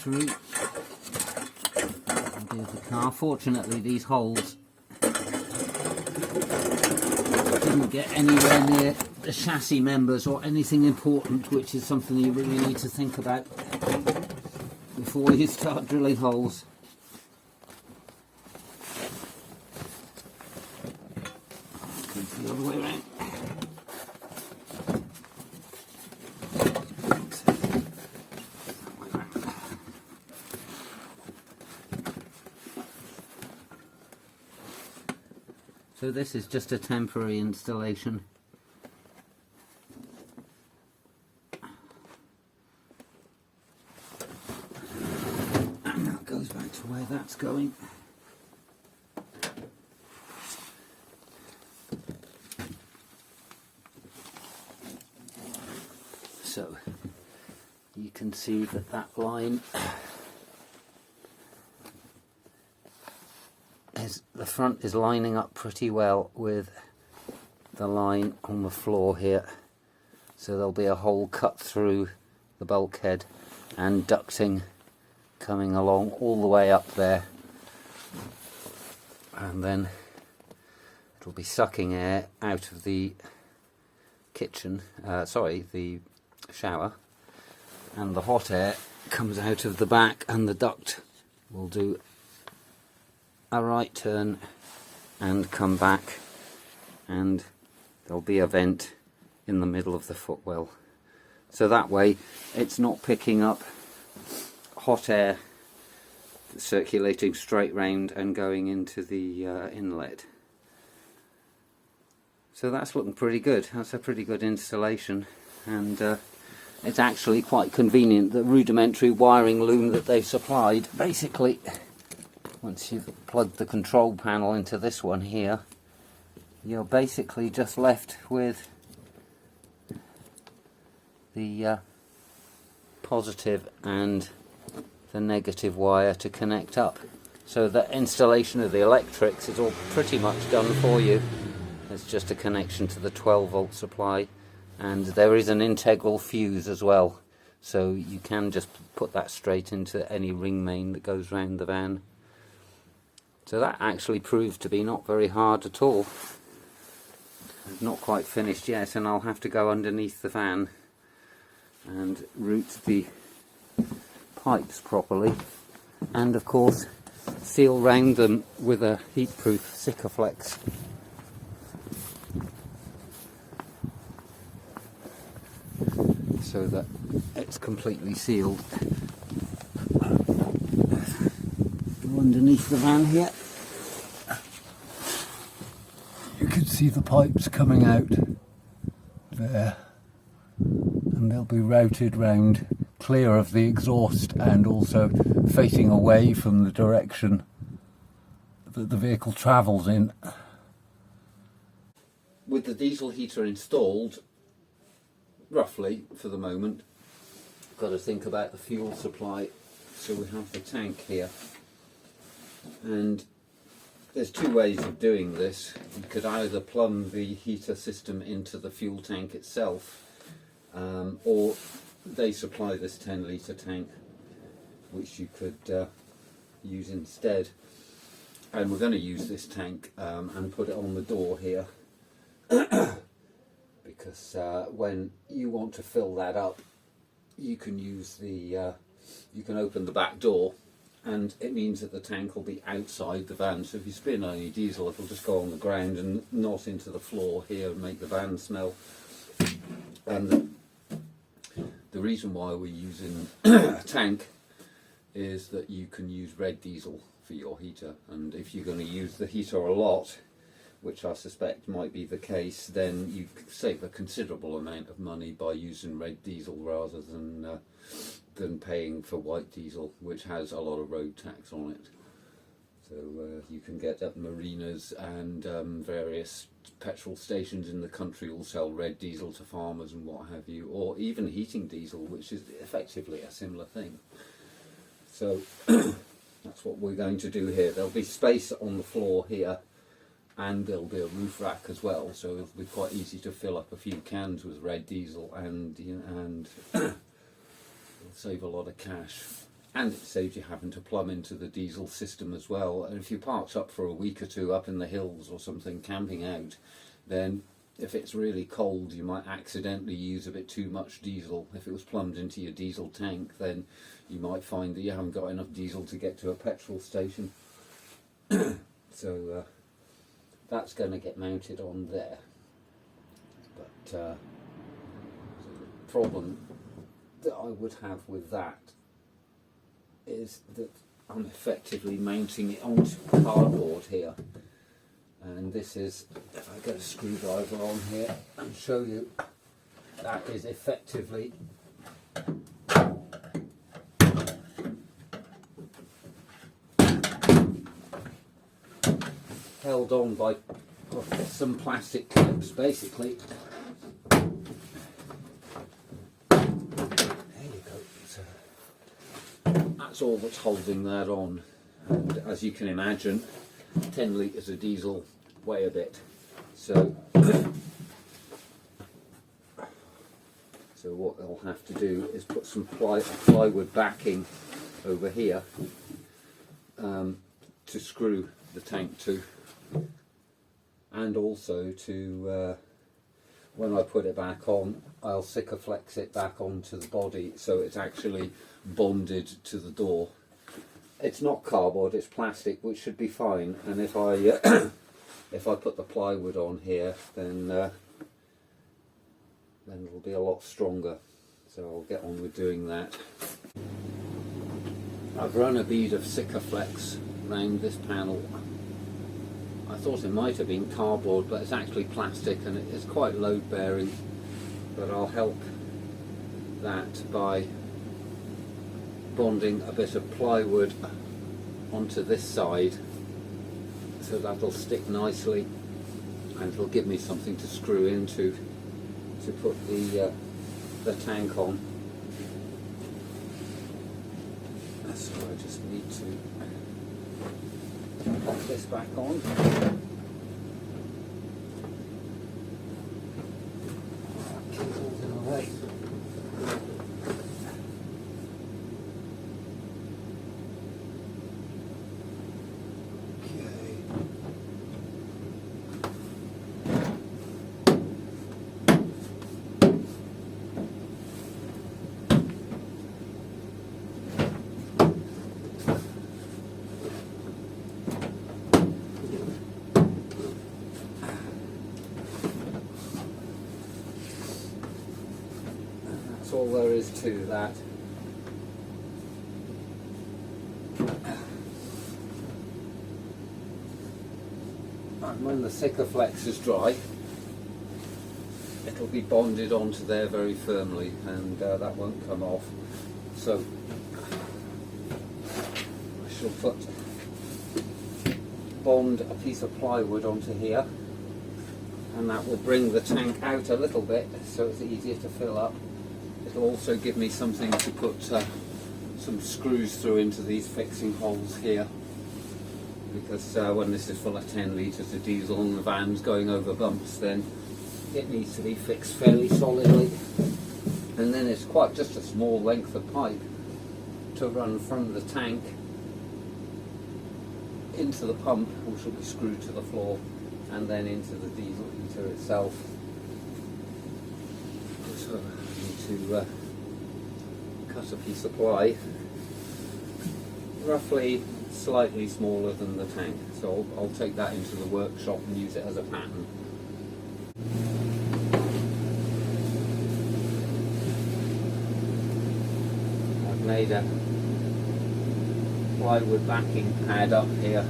through the body of the car. Fortunately, these holes didn't get anywhere near the chassis members or anything important, which is something you really need to think about before you start drilling holes. The other way around. So this is just a temporary installation. And that goes back to where that's going. So you can see that that line the front is lining up pretty well with the line on the floor here, so there'll be a hole cut through the bulkhead and ducting coming along all the way up there, and then it'll be sucking air out of the kitchen, the shower, and the hot air comes out of the back, and the duct will do a right turn and come back, and there'll be a vent in the middle of the footwell, so that way it's not picking up hot air circulating straight round and going into the inlet. So that's looking pretty good. That's a pretty good installation, and it's actually quite convenient. The rudimentary wiring loom that they've supplied, basically once you've plugged the control panel into this one here, you're basically just left with the positive and the negative wire to connect up. So the installation of the electrics is all pretty much done for you. It's just a connection to the 12 volt supply, and there is an integral fuse as well, so you can just put that straight into any ring main that goes round the van. So that actually proved to be not very hard at all. Not quite finished yet, and I'll have to go underneath the van and route the pipes properly, and of course seal round them with a heatproof Sikaflex. So that it's completely sealed. Go underneath the van here. You can see the pipes coming out there, and they'll be routed round clear of the exhaust and also facing away from the direction that the vehicle travels in. With the diesel heater installed, roughly for the moment, got to think about the fuel supply. So we have the tank here, and there's two ways of doing this. You could either plumb the heater system into the fuel tank itself, or they supply this 10 litre tank which you could use instead, and we're going to use this tank and put it on the door here because when you want to fill that up, you can use the you can open the back door, and it means that the tank will be outside the van. So if you spin any diesel, it'll just go on the ground and not into the floor here and make the van smell. And the reason why we're using a tank is that you can use red diesel for your heater, and if you're going to use the heater a lot, which I suspect might be the case, then you save a considerable amount of money by using red diesel rather than paying for white diesel, which has a lot of road tax on it. So you can get at marinas and various petrol stations in the country will sell red diesel to farmers and what have you, or even heating diesel, which is effectively a similar thing. So that's what we're going to do here. There'll be space on the floor here, and there'll be a roof rack as well, so it'll be quite easy to fill up a few cans with red diesel, and it'll save a lot of cash. and it saves you having to plumb into the diesel system as well. And if you parked up for a week or two up in the hills or something camping out, then if it's really cold you might accidentally use a bit too much diesel. If it was plumbed into your diesel tank, then you might find that you haven't got enough diesel to get to a petrol station. So that's going to get mounted on there. But the problem that I would have with that is that I'm effectively mounting it onto cardboard here, and this is, if I get a screwdriver on here and show you, that is effectively held on by some plastic clips basically. That's all that's holding that on, and as you can imagine 10 litres of diesel weigh a bit, so what I'll have to do is put some plywood backing over here to screw the tank to, and also to when I put it back on, I'll Sikaflex it back onto the body so it's actually bonded to the door. It's not cardboard, it's plastic, which should be fine. And if I if I put the plywood on here, then it'll be a lot stronger. So I'll get on with doing that. I've run a bead of Sikaflex around this panel. I thought it might have been cardboard, but it's actually plastic and it's quite load bearing. But I'll help that by bonding a bit of plywood onto this side, so that'll stick nicely and it'll give me something to screw into to put the tank on. So I just need to pop this back on. Cables in the way. That's all there is to that. And when the Sikaflex is dry, it'll be bonded onto there very firmly, and that won't come off. So I shall bond a piece of plywood onto here, and that will bring the tank out a little bit so it's easier to fill up. It'll also give me something to put some screws through into these fixing holes here, because when this is full of 10 litres of diesel and the van's going over bumps, then it needs to be fixed fairly solidly. And then it's quite just a small length of pipe to run from the tank into the pump, which will be screwed to the floor, and then into the diesel heater itself. So I need to cut a piece of ply, roughly slightly smaller than the tank. So I'll take that into the workshop and use it as a pattern. I've made a plywood backing pad up here,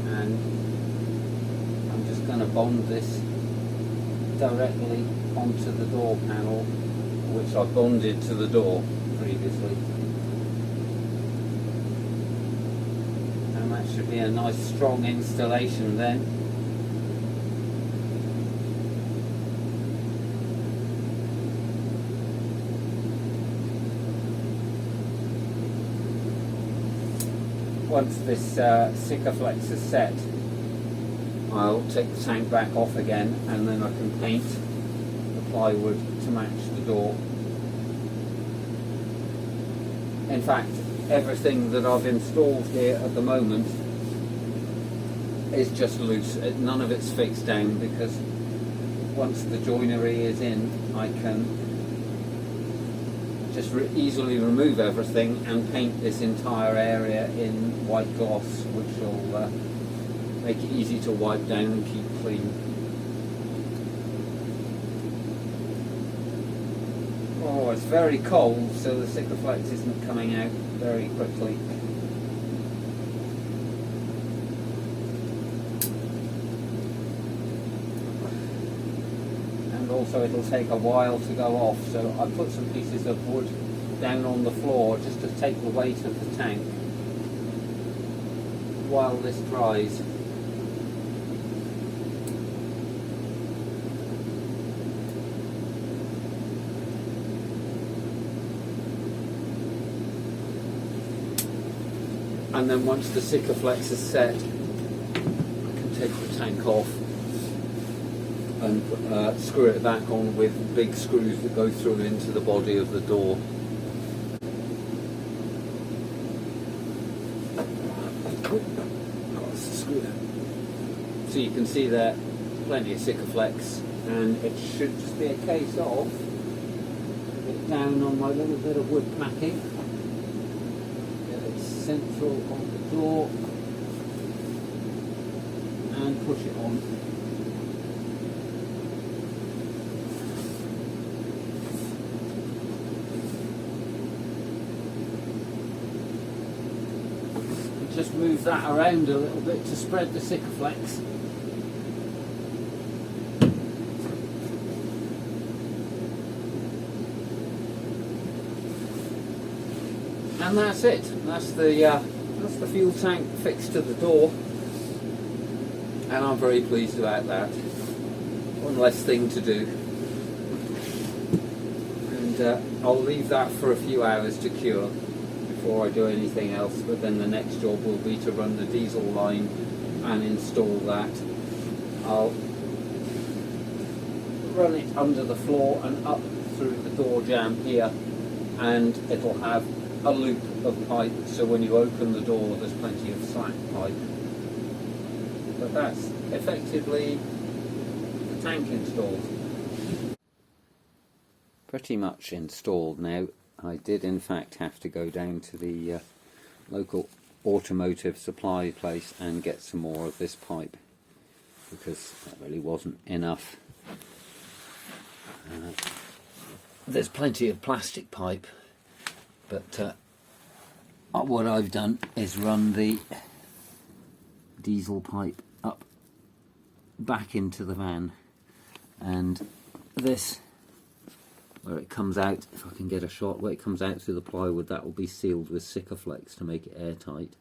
and I'm just going to bond this directly onto the door panel, which I bonded to the door previously. And that should be a nice strong installation then. Once this Sikaflex is set, I'll take the tank back off again, and then I can paint the plywood to match the door. In fact, everything that I've installed here at the moment is just loose. None of it's fixed down, because once the joinery is in, I can just easily remove everything and paint this entire area in white gloss, which will make it easy to wipe down and keep clean. Oh, it's very cold, so the Sikaflex isn't coming out very quickly. And also it'll take a while to go off, so I put some pieces of wood down on the floor just to take the weight of the tank while this dries. And then once the Sikaflex is set, I can take the tank off and screw it back on with big screws that go through into the body of the door. So you can see there, plenty of Sikaflex, and it should just be a case of put it down on my little bit of wood packing. Central on the door and push it on. And just move that around a little bit to spread the Sikaflex. And that's it. That's the fuel tank fixed to the door, and I'm very pleased about that. One less thing to do, and I'll leave that for a few hours to cure before I do anything else. But then the next job will be to run the diesel line and install that. I'll run it under the floor and up through the door jamb here, and it'll have a loop of pipe, so when you open the door there's plenty of slack pipe. But that's effectively the tank installed. Pretty much installed now. I did in fact have to go down to the local automotive supply place and get some more of this pipe, because that really wasn't enough. There's plenty of plastic pipe, but what I've done is run the diesel pipe up back into the van, and this, where it comes out, if I can get a shot where it comes out through the plywood, that will be sealed with Sikaflex to make it airtight,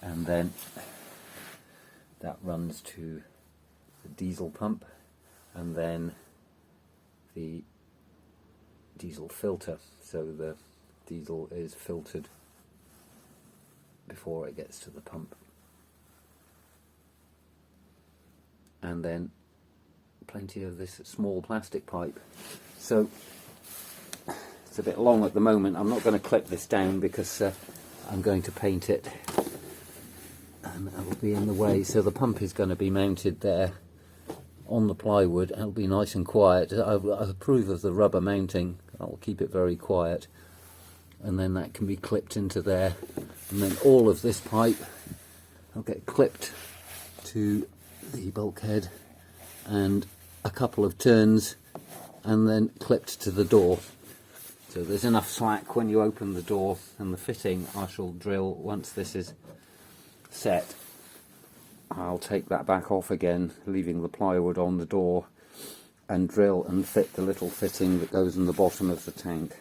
and then that runs to the diesel pump and then the diesel filter, so the diesel is filtered before it gets to the pump. And then plenty of this small plastic pipe. So it's a bit long at the moment. I'm not going to clip this down because I'm going to paint it and that will be in the way. So the pump is going to be mounted there on the plywood. It'll be nice and quiet. I approve of the rubber mounting. I'll keep it very quiet, and then that can be clipped into there, and then all of this pipe will get clipped to the bulkhead and a couple of turns and then clipped to the door. So there's enough slack when you open the door, and the fitting I shall drill once this is set. I'll take that back off again, leaving the plywood on the door, and drill and fit the little fitting that goes in the bottom of the tank.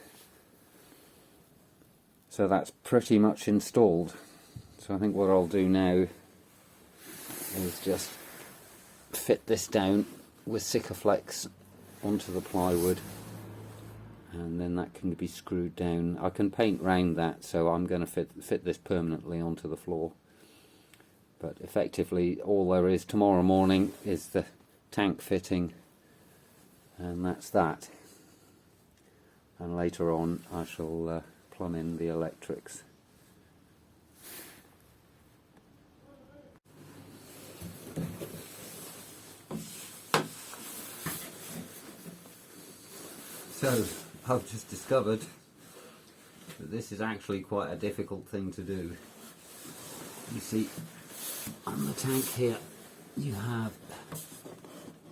So that's pretty much installed. So I think what I'll do now is just fit this down with Sikaflex onto the plywood, and then that can be screwed down. I can paint round that, so I'm going to fit this permanently onto the floor. But effectively all there is tomorrow morning is the tank fitting, and that's that. And later on I shall plumb in the electrics. So I've just discovered that this is actually quite a difficult thing to do. You see, on the tank here you have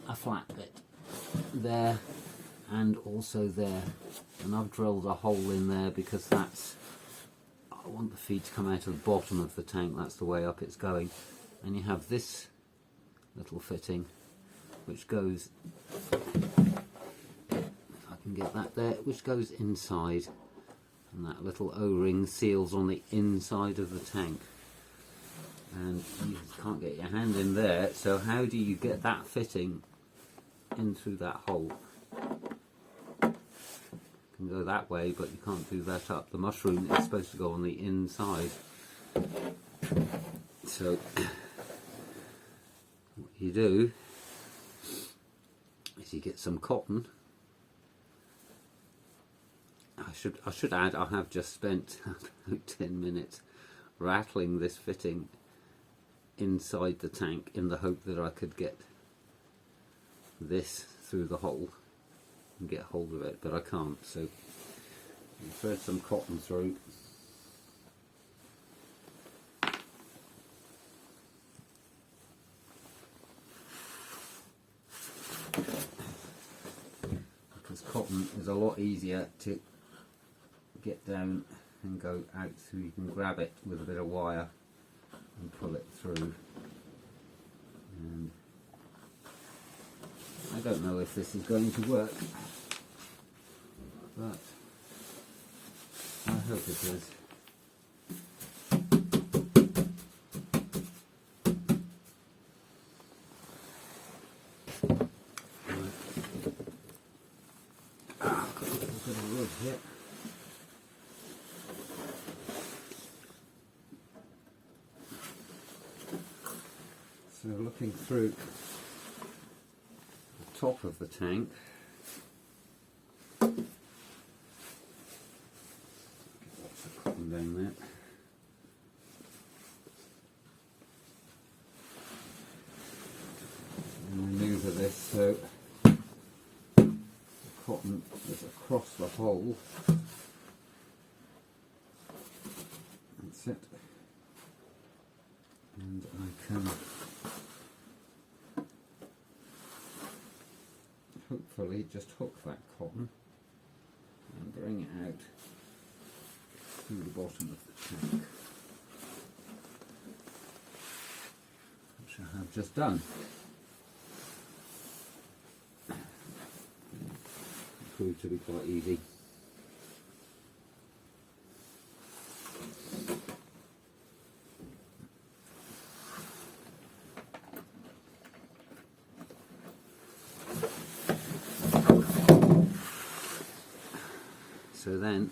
a flat bit there and also there, and I've drilled a hole in there because I want the feed to come out of the bottom of the tank. That's the way up it's going. And you have this little fitting which goes, if I can get that there, which goes inside, and that little O-ring seals on the inside of the tank, and you can't get your hand in there. So how do you get that fitting in through that hole? You can go that way, but you can't do that up. The mushroom is supposed to go on the inside. So what you do is you get some cotton. I should add, I have just spent about 10 minutes rattling this fitting inside the tank in the hope that I could get this through the hole and get hold of it, but I can't. So you thread some cotton through. Because cotton is a lot easier to get down and go out, so you can grab it with a bit of wire and pull it through. And I don't know if this is going to work, but I hope it is. I've got a little bit of wood here. So looking through the top of the tank, get lots of cotton down there. And manoeuvre this so the cotton is across the hole. That's it. And I can hopefully just hook that cotton and bring it out through the bottom of the tank, which I have just done. It proved to be quite easy. So then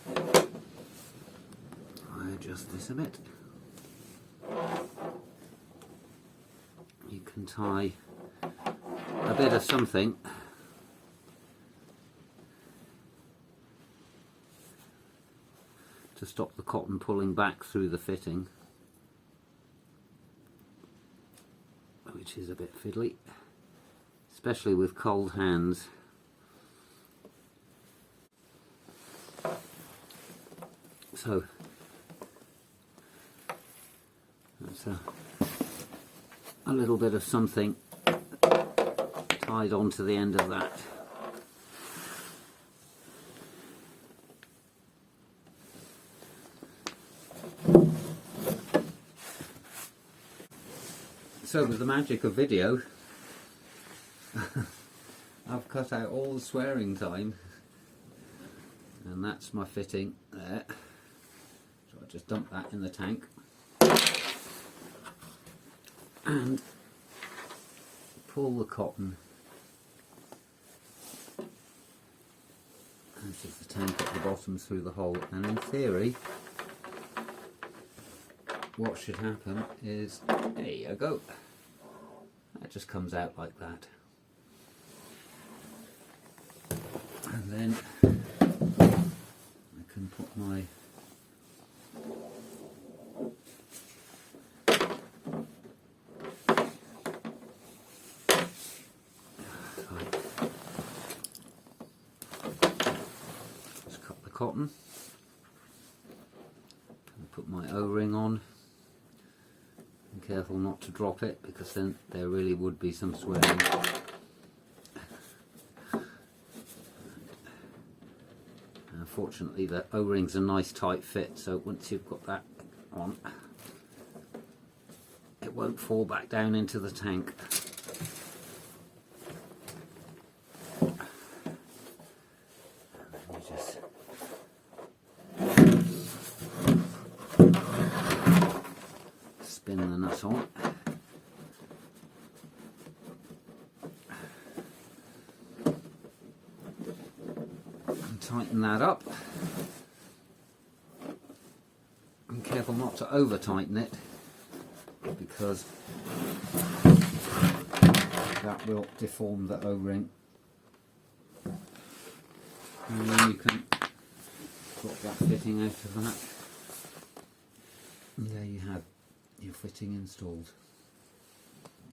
I adjust this a bit. You can tie a bit of something to stop the cotton pulling back through the fitting, which is a bit fiddly, especially with cold hands. So that's a little bit of something tied onto the end of that. So with the magic of video, I've cut out all the swearing time, and that's my fitting there. So I just dump that in the tank and pull the cotton out of the tank at the bottom through the hole, and in theory what should happen is, there you go, that just comes out like that. And then I can put my cotton. I'll put my O-ring on. Be careful not to drop it, because then there really would be some swelling. Fortunately the O-ring's a nice tight fit, so once you've got that on, it won't fall back down into the tank. Just spin the nut on. Tighten that up. And careful not to over tighten it, because that will deform the O-ring. And then you can drop that fitting out of that. And there you have your fitting installed.